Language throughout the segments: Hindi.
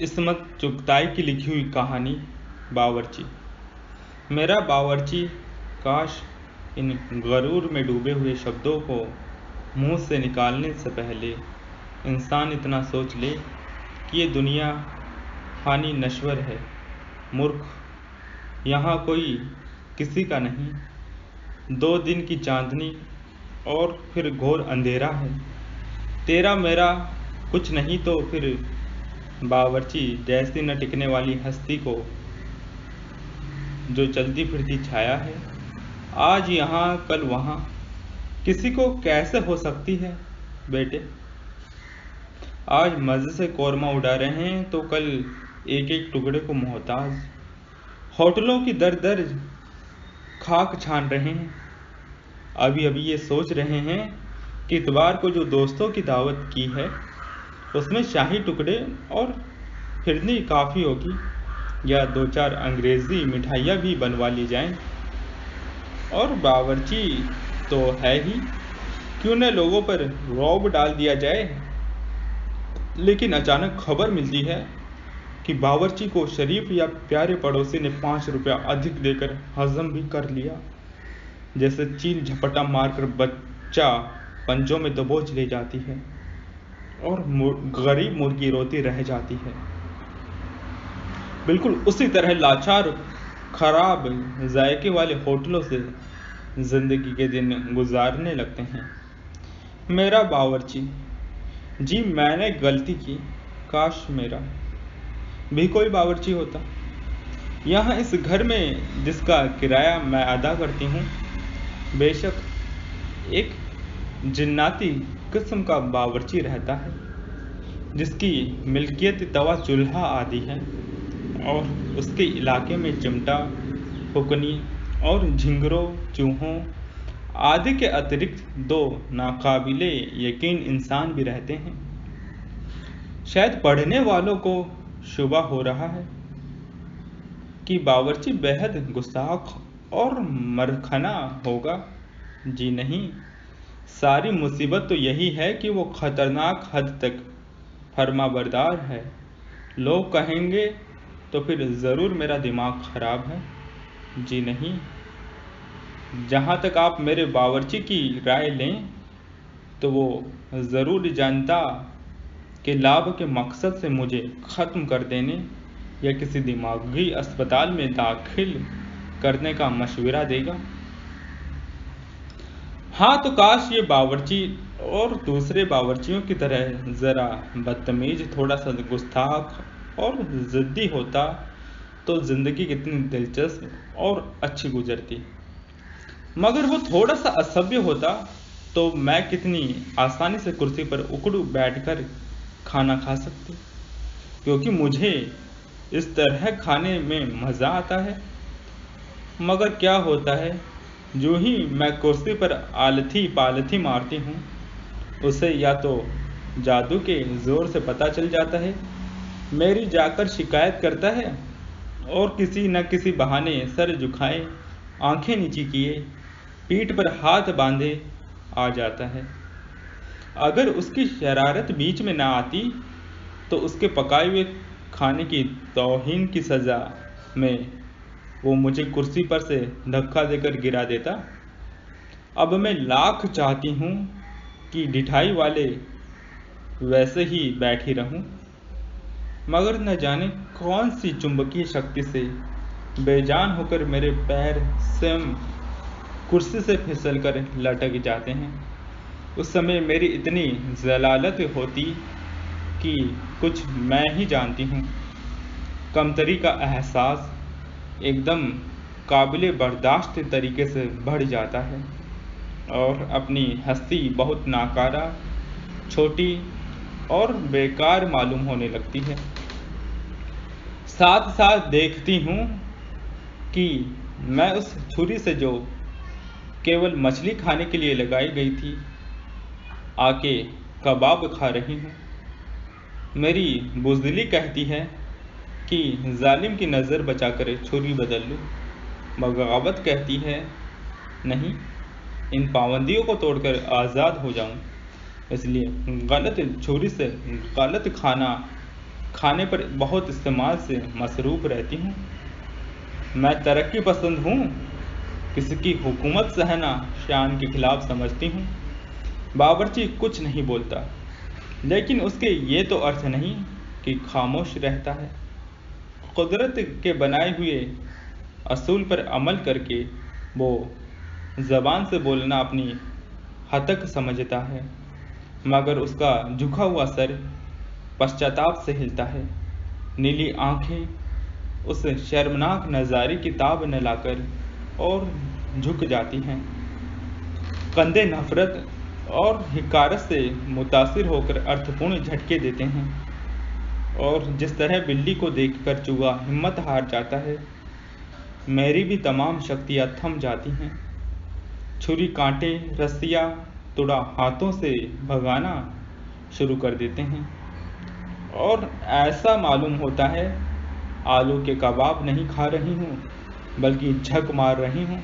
इस्मत चुगताई की लिखी हुई कहानी बावर्ची। मेरा बावर्ची काश इन गरूर में डूबे हुए शब्दों को मुंह से निकालने से पहले इंसान इतना सोच ले कि ये दुनिया फानी नश्वर है। मूर्ख, यहाँ कोई किसी का नहीं। 2 दिन की चांदनी और फिर घोर अंधेरा है। तेरा मेरा कुछ नहीं तो फिर बावर्ची जैसी न टिकने वाली हस्ती को जो चलती फिरती छाया है, आज यहाँ कल वहाँ, किसी को कैसे हो सकती है बेटे। आज मज़े से कौरमा उड़ा रहे हैं तो कल एक एक टुकड़े को मोहताज। होटलों की दर दर खाक छान रहे हैं। अभी अभी ये सोच रहे हैं कि इतवार को जो दोस्तों की दावत की है उसमें शाही टुकड़े और फिरनी काफ़ी होगी, या 2-4 अंग्रेज़ी मिठाइयाँ भी बनवा ली जाएं। और बावर्ची तो है ही, क्यों न लोगों पर रौब डाल दिया जाए। लेकिन अचानक खबर मिलती है कि बावर्ची को शरीफ या प्यारे पड़ोसी ने 5 रुपया अधिक देकर हजम भी कर लिया। जैसे चील झपटा मारकर बच्चा पंजों में दबोच ले जाती है और गरीब मुर्गी रोती रह जाती है। बिल्कुल उसी तरह लाचार खराब जायके वाले होटलों से जिंदगी के दिन गुजारने लगते हैं मेरा बावर्ची। जी मैंने गलती की, काश मेरा भी कोई बावर्ची होता। यहाँ इस घर में जिसका किराया मैं अदा करती हूँ, बेशक एक जिन्नाती किस्म का बावर्ची रहता है, जिसकी मिल्कियत तवा चूल्हा आदि है और उसके इलाके में चिमटा, फुकनी और झिंगरों, चूहों आदि के अतिरिक्त 2 नाकाबिले यकीन इंसान भी रहते हैं। शायद पढ़ने वालों को शुबा हो रहा है कि बावर्ची बेहद गुस्ताख और मरखना होगा। जी नहीं, सारी मुसीबत तो यही है कि वो खतरनाक हद तक फर्माबरदार है। लोग कहेंगे तो फिर ज़रूर मेरा दिमाग खराब है। जी नहीं, जहाँ तक आप मेरे बावर्ची की राय लें तो वो ज़रूर जानता के लाभ के मकसद से मुझे ख़त्म कर देने या किसी दिमागी अस्पताल में दाखिल करने का मशवरा देगा। हाँ, तो काश ये बावर्ची और दूसरे बावर्चियों की तरह ज़रा बदतमीज, थोड़ा सा गुस्ताख और ज़िद्दी होता तो ज़िंदगी कितनी दिलचस्प और अच्छी गुजरती। मगर वो थोड़ा सा असभ्य होता तो मैं कितनी आसानी से कुर्सी पर उकड़ू बैठकर खाना खा सकती, क्योंकि मुझे इस तरह खाने में मज़ा आता है। मगर क्या होता है, जो ही मैं कुर्सी पर आलथी पालथी मारती हूँ, उसे या तो जादू के ज़ोर से पता चल जाता है, मेरी जाकर शिकायत करता है और किसी न किसी बहाने सर झुकाए, आंखें नीची किए, पीठ पर हाथ बांधे आ जाता है। अगर उसकी शरारत बीच में ना आती तो उसके पकाए हुए खाने की तौहीन की सज़ा में वो मुझे कुर्सी पर से धक्का देकर गिरा देता। अब मैं लाख चाहती हूँ कि ढिठाई वाले वैसे ही बैठी रहूं, मगर न जाने कौन सी चुंबकीय शक्ति से बेजान होकर मेरे पैर स्वयं कुर्सी से फिसलकर लटक जाते हैं। उस समय मेरी इतनी जलालत होती कि कुछ मैं ही जानती हूँ। कमतरी का एहसास एकदम काबिले बर्दाश्त तरीके से बढ़ जाता है और अपनी हस्ती बहुत नाकारा, छोटी और बेकार मालूम होने लगती है। साथ साथ देखती हूँ कि मैं उस छुरी से जो केवल मछली खाने के लिए लगाई गई थी, आके कबाब खा रही हूँ। मेरी बुज़दिली कहती है कि जालिम की नज़र बचाकर छुरी बदल लूँ। बगावत कहती है नहीं, इन पाबंदियों को तोड़कर आज़ाद हो जाऊँ, इसलिए गलत छुरी से गलत खाना खाने पर बहुत इस्तेमाल से मसरूफ़ रहती हूँ। मैं तरक्की पसंद हूँ, किसी की हुकूमत सहना शान के खिलाफ समझती हूँ। बावर्ची कुछ नहीं बोलता, लेकिन उसके ये तो अर्थ नहीं कि खामोश रहता है। कुदरत के बनाए हुए असूल पर अमल करके वो ज़बान से बोलना अपनी हतक समझता है, मगर उसका झुका हुआ सर पश्चाताप से हिलता है। नीली आंखें उस शर्मनाक नज़ारे की ताब न लाकर और झुक जाती हैं। कंधे नफरत और हिकारत से मुतासिर होकर अर्थपूर्ण झटके देते हैं, और जिस तरह बिल्ली को देखकर चूहा हिम्मत हार जाता है, मेरी भी तमाम शक्तियाँ थम जाती हैं। छुरी कांटे रस्सियाँ तुड़ा हाथों से भगाना शुरू कर देते हैं, और ऐसा मालूम होता है आलू के कबाब नहीं खा रही हूँ, बल्कि झक मार रही हूँ।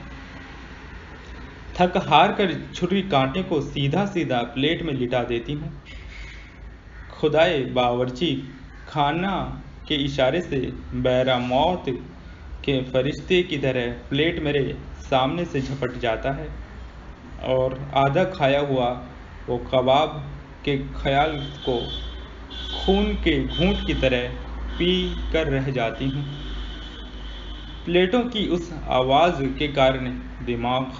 थक हार कर छुरी कांटे को सीधा सीधा प्लेट में लिटा देती हूँ। खुदाए बावर्ची खाना के इशारे से बहरा मौत के फरिश्ते की तरह प्लेट मेरे सामने से झपट जाता है, और आधा खाया हुआ वो कबाब के ख्याल को खून के घूंट की तरह पी कर रह जाती हूँ। प्लेटों की उस आवाज़ के कारण दिमाग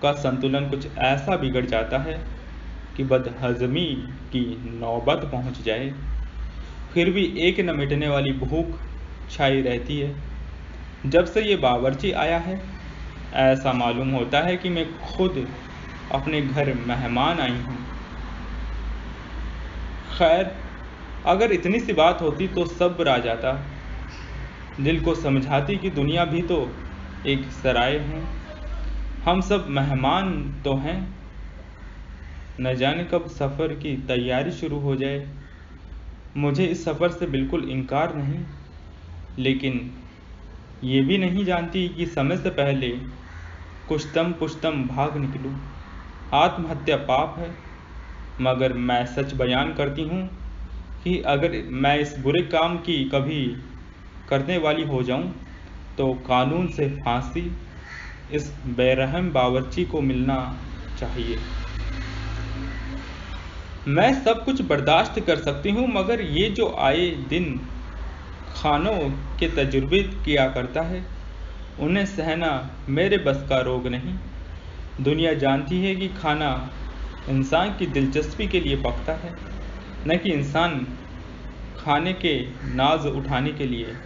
का संतुलन कुछ ऐसा बिगड़ जाता है कि बदहज़मी की नौबत पहुँच जाए। फिर भी एक न मिटने वाली भूख छाई रहती है। जब से ये बावर्ची आया है, ऐसा मालूम होता है कि मैं खुद अपने घर मेहमान आई हूँ। खैर, अगर इतनी सी बात होती तो सब्र आ जाता। दिल को समझाती कि दुनिया भी तो एक सराय है, हम सब मेहमान तो हैं। न जाने कब सफ़र की तैयारी शुरू हो जाए। मुझे इस सफ़र से बिल्कुल इनकार नहीं, लेकिन ये भी नहीं जानती कि समय से पहले कुछतम पुश्तम भाग निकलूं। आत्महत्या पाप है, मगर मैं सच बयान करती हूँ कि अगर मैं इस बुरे काम की कभी करने वाली हो जाऊं, तो कानून से फांसी इस बेरहम बावर्ची को मिलना चाहिए। मैं सब कुछ बर्दाश्त कर सकती हूँ, मगर ये जो आए दिन खानों के तजुर्बे किया करता है, उन्हें सहना मेरे बस का रोग नहीं। दुनिया जानती है कि खाना इंसान की दिलचस्पी के लिए पकता है, न कि इंसान खाने के नाज उठाने के लिए।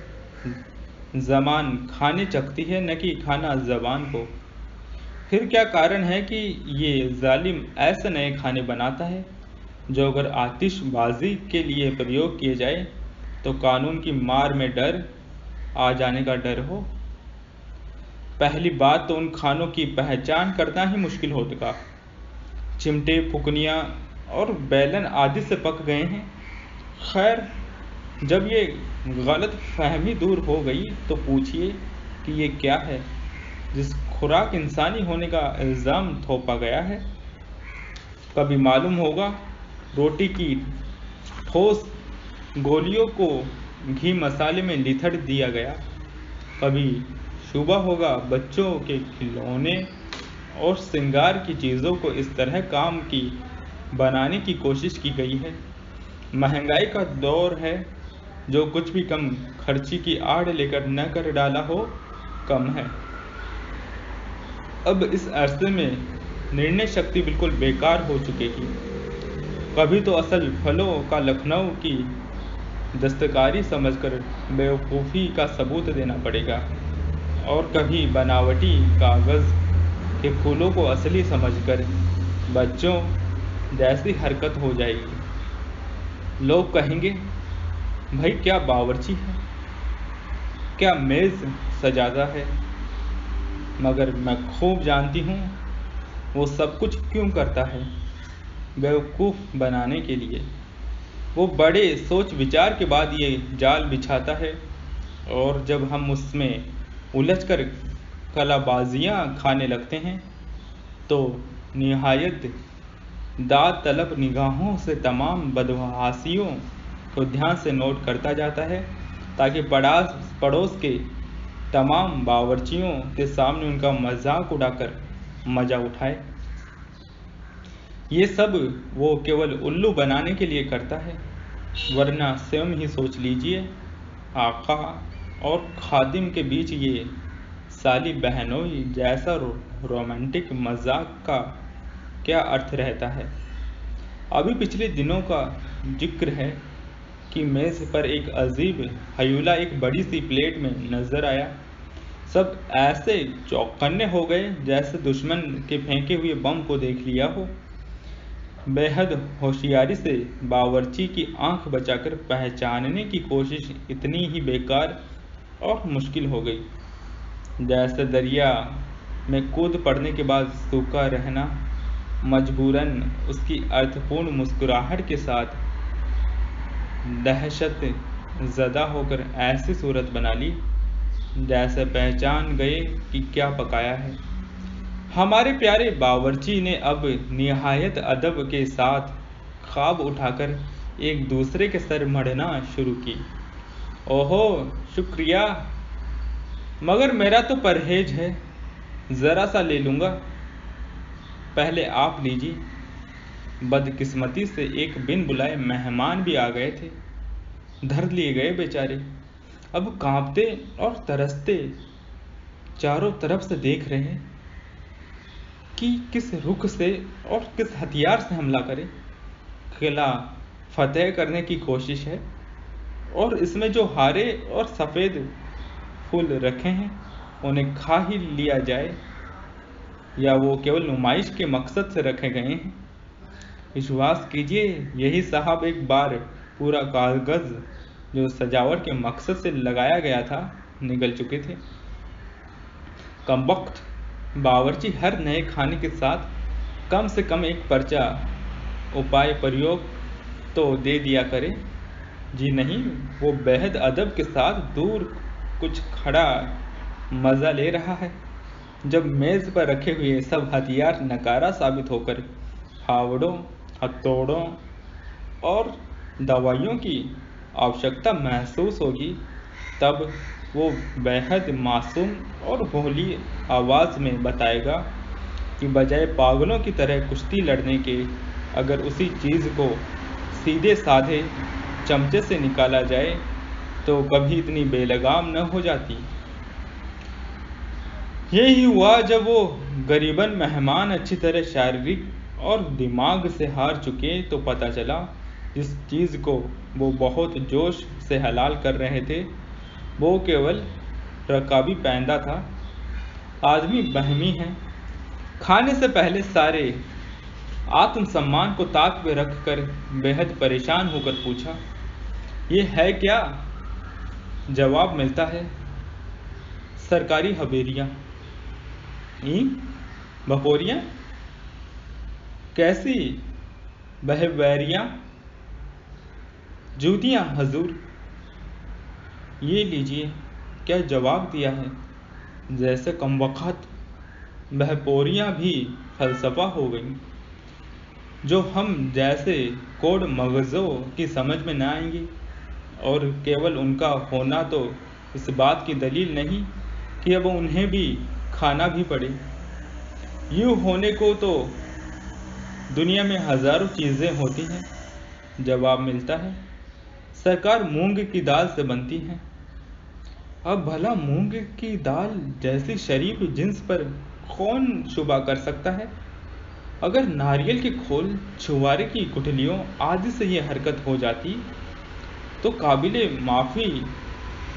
ज़बान खाने चखती है, न कि खाना ज़बान को। फिर क्या कारण है कि ये जालिम ऐसे नए खाने बनाता है जो अगर आतिशबाजी के लिए प्रयोग किए जाए तो कानून की मार में डर आ जाने का डर हो। पहली बात तो उन खानों की पहचान करना ही मुश्किल होगा। चिमटे, फुकनियाँ और बेलन आदि से पक गए हैं। खैर, जब ये गलत फहमी दूर हो गई तो पूछिए कि ये क्या है जिस खुराक इंसानी होने का इल्ज़ाम थोपा गया है। कभी मालूम होगा रोटी की ठोस गोलियों को घी मसाले में लिथड़ दिया गया। कभी शुबा होगा बच्चों के खिलौने और श्रृंगार की चीज़ों को इस तरह काम की बनाने की कोशिश की गई है। महंगाई का दौर है, जो कुछ भी कम खर्ची की आड़ लेकर न कर डाला हो कम है। अब इस अरसे में निर्णय शक्ति बिल्कुल बेकार हो चुकेगी। कभी तो असल फलों का लखनऊ की दस्तकारी समझकर बेवकूफ़ी का सबूत देना पड़ेगा, और कभी बनावटी कागज़ के फूलों को असली समझकर बच्चों जैसी हरकत हो जाएगी। लोग कहेंगे, भाई क्या बावर्ची है, क्या मेज़ सजाता है। मगर मैं खूब जानती हूँ वो सब कुछ क्यों करता है, बेवकूफ़ बनाने के लिए। वो बड़े सोच विचार के बाद ये जाल बिछाता है, और जब हम उसमें उलझकर कलाबाजियाँ खाने लगते हैं तो निहायत दाद तलब निगाहों से तमाम बदहासियों को ध्यान से नोट करता जाता है ताकि पड़ोस के तमाम बावर्चियों के सामने उनका मजाक उड़ाकर मजा उठाए। ये सब वो केवल उल्लू बनाने के लिए करता है, वरना स्वयं ही सोच लीजिए, आका और खादिम के बीच ये साली बहनोई जैसा रोमांटिक मजाक का क्या अर्थ रहता है। अभी पिछले दिनों का जिक्र है कि मेज़ पर एक अजीब हयूला एक बड़ी सी प्लेट में नजर आया। सब ऐसे चौकन्ने हो गए जैसे दुश्मन के फेंके हुए बम को देख लिया हो। बेहद होशियारी से बावर्ची की आंख बचाकर पहचानने की कोशिश इतनी ही बेकार और मुश्किल हो गई जैसे दरिया में कूद पड़ने के बाद सूखा रहना। मजबूरन उसकी अर्थपूर्ण मुस्कुराहट के साथ दहशत ज़दा होकर ऐसी सूरत बना ली जैसे पहचान गए कि क्या पकाया है। हमारे प्यारे बावर्ची ने अब निहायत अदब के साथ ख्वाब उठाकर एक दूसरे के सर मढ़ना शुरू की। ओहो शुक्रिया, मगर मेरा तो परहेज है, ज़रा सा ले लूँगा। पहले आप लीजिए। बदकिस्मती से एक बिन बुलाए मेहमान भी आ गए थे। धर लिए गए बेचारे। अब कांपते और तरसते चारों तरफ से देख रहे हैं कि किस रुख से और किस हथियार से हमला करें। किला फतेह करने की कोशिश है और इसमें जो हरे और सफ़ेद फूल रखे हैं उन्हें खा ही लिया जाए, या वो केवल नुमाइश के मकसद से रखे गए हैं। विश्वास कीजिए, यही साहब एक बार पूरा कागज़ जो सजावट के मकसद से लगाया गया था निगल चुके थे। कमबख्त बावर्ची हर नए खाने के साथ कम से कम एक पर्चा उपाय प्रयोग तो दे दिया करे। जी नहीं, वो बेहद अदब के साथ दूर कुछ खड़ा मज़ा ले रहा है जब मेज़ पर रखे हुए सब हथियार नकारा साबित होकर फावड़ों, हथौड़ों और दवाइयों की आवश्यकता महसूस होगी, तब वो बेहद मासूम और भोली आवाज़ में बताएगा कि बजाय पागलों की तरह कुश्ती लड़ने के अगर उसी चीज़ को सीधे साधे चमचे से निकाला जाए तो कभी इतनी बेलगाम न हो जाती। यही हुआ जब वो गरीबन मेहमान अच्छी तरह शारीरिक और दिमाग से हार चुके तो पता चला जिस चीज़ को वो बहुत जोश से हलाल कर रहे थे वो केवल रकाबी पैंदा था। आदमी बहमी है। खाने से पहले सारे आत्मसम्मान को ताक पे रखकर बेहद परेशान होकर पूछा, ये है क्या? जवाब मिलता है, सरकारी हवेलियाँ। बपोरियाँ? कैसी बहवैरियाँ? जूतियाँ हजूर। ये लीजिए। क्या जवाब दिया है। जैसे कमबख्त बहपोरियाँ भी फलसफा हो गई जो हम जैसे कोड मगज़ों की समझ में न आएंगी, और केवल उनका होना तो इस बात की दलील नहीं कि अब उन्हें भी खाना भी पड़े। यूँ होने को तो दुनिया में हज़ारों चीज़ें होती हैं। जवाब मिलता है, सरकार मूंग की दाल से बनती है। अब भला मूंग की दाल जैसी शरीफ जिन्स पर कौन शुबा कर सकता है? अगर नारियल के खोल, छुआरे की गुठलियों आदि से ये हरकत हो जाती तो काबिले माफ़ी,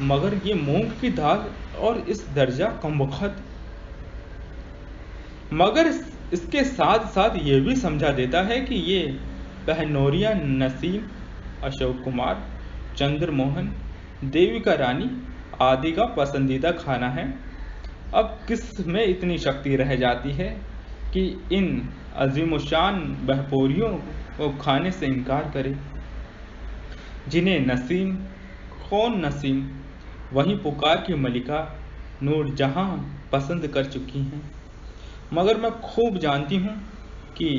मगर ये मूंग की दाल और इस दर्जा कमबख्त। मगर इसके साथ साथ ये भी समझा देता है कि ये बहनोरिया नसीम, अशोक कुमार, चंद्रमोहन, देविका रानी आदि का पसंदीदा खाना है। अब किस में इतनी शक्ति रह जाती है कि इन अजीमुशान बहपोरियों को खाने से इनकार करे, जिन्हें नसीम, कौन नसीम, वहीं पुकार की मलिका नूरजहां पसंद कर चुकी हैं। मगर मैं खूब जानती हूँ कि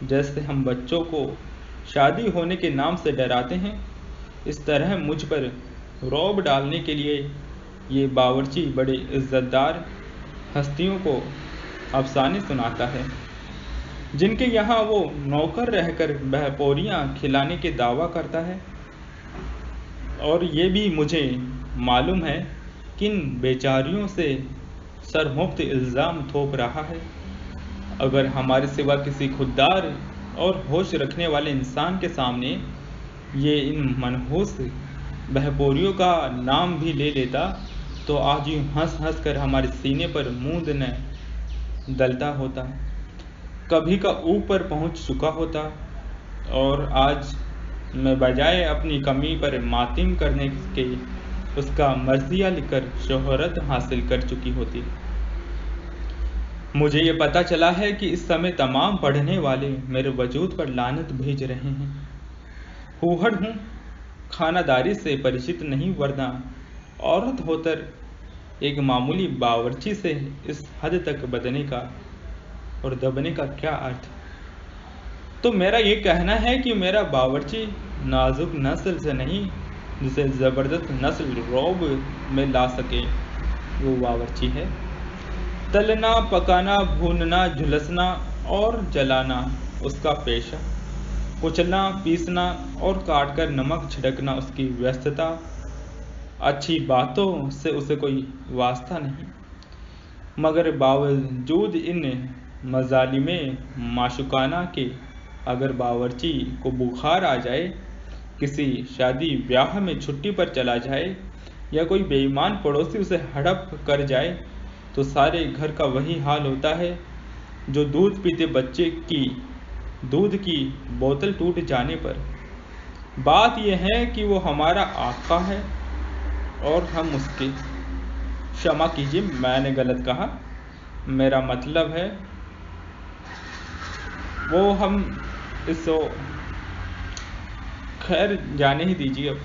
जैसे हम बच्चों को शादी होने के नाम से डराते हैं, इस तरह मुझ पर रौब डालने के लिए ये बावर्ची बड़े इज्जतदार हस्तियों को अफसाने सुनाता है, जिनके यहाँ वो नौकर रहकर बहपोरियाँ खिलाने के दावा करता है। और ये भी मुझे मालूम है कि इन बेचारियों से सरमुफ्त इल्ज़ाम थोप रहा है। अगर हमारे सिवा किसी खुददार और होश रखने वाले इंसान के सामने ये इन मनहूस बहपोरियों का नाम भी ले लेता तो आज यूँ हंस हंस कर हमारे सीने पर मूंद न दलता होता, कभी का ऊपर पहुंच चुका होता, और आज मैं बजाय अपनी कमी पर मातम करने के उसका मर्जिया लिखकर शोहरत हासिल कर चुकी होती। मुझे ये पता चला है कि इस समय तमाम पढ़ने वाले मेरे वजूद पर लानत भेज रहे हैं। हूहड़ हूँ, खानादारी से परिचित नहीं, वरना औरत होकर एक मामूली बावर्ची से इस हद तक बदने का और दबने का क्या अर्थ। तो मेरा ये कहना है कि मेरा बावर्ची नाजुक नस्ल से नहीं, जिसे ज़बरदस्त नस्ल रौब में ला सके वो बावर्ची है। तलना, पकाना, भूनना, झुलसना और जलाना उसका पेशा, कुचलना, पीसना और काटकर नमक छिड़कना उसकी व्यस्तता। अच्छी बातों से उसे कोई वास्ता नहीं, मगर बावजूद इन मजालिमे माशुकाना के अगर बावर्ची को बुखार आ जाए, किसी शादी ब्याह में छुट्टी पर चला जाए, या कोई बेईमान पड़ोसी उसे हड़प कर जाए, तो सारे घर का वही हाल होता है जो दूध पीते बच्चे की दूध की बोतल टूट जाने पर। बात यह है कि वो हमारा आका है और हम उसके। क्षमा कीजिए, मैंने गलत कहा, मेरा मतलब है वो हम इसको खैर जाने ही दीजिए अब।